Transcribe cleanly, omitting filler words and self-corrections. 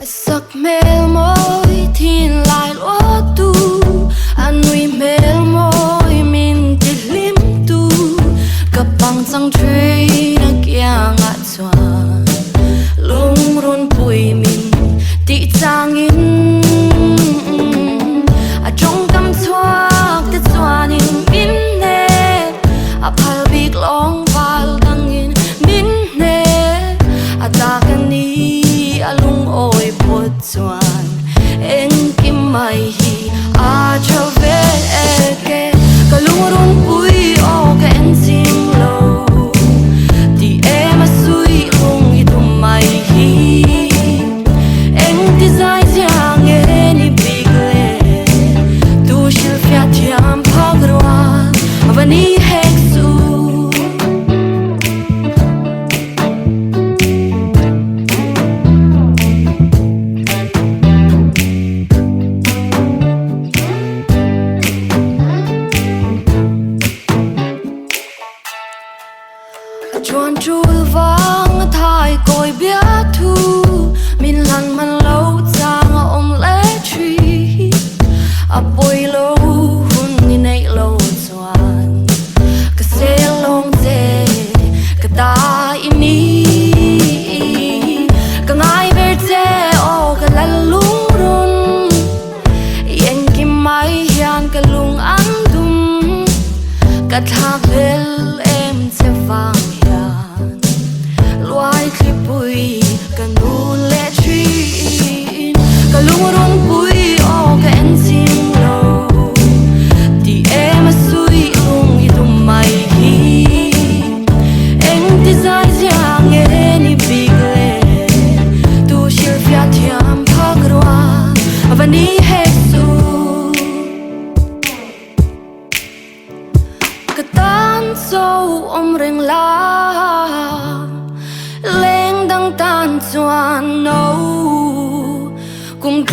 Sắc mel môi thiên lại lúa tu anh nuôi mel môi min ti lim tu cặp bằng sang truy na kia ngã choan lung run bụi min ti chang in a trong tâm thoa te choan in min ne a phal big long val dang in min ne a ta kan ni a lung oi pot chuan eng kim mai hi a chove ke ka lung run pui o ka en sing lo ti em a sui lung i tum mai hi eng ti zai jiang e ni big le tu shil fia thiam phagrwa vani hek su chuan chul vang thai koi bia thu min lan man lo chang om le tri a poi lo hun ni nei lo chuan ka se long je ka ta ini ka ngai ver je o ka la lung run yen ki mai hian ka lung an dum ka thak vel em che vang loài khi bụi cả nu lệ truy cả lung run bụi o cả en xin lâu thì em a suy lung i tum mai hi em ti zai jiang nghe ni big le tu shil fia thiam phagrwa vani hesu ka tan so om reng la leng dang tan chuan no cùng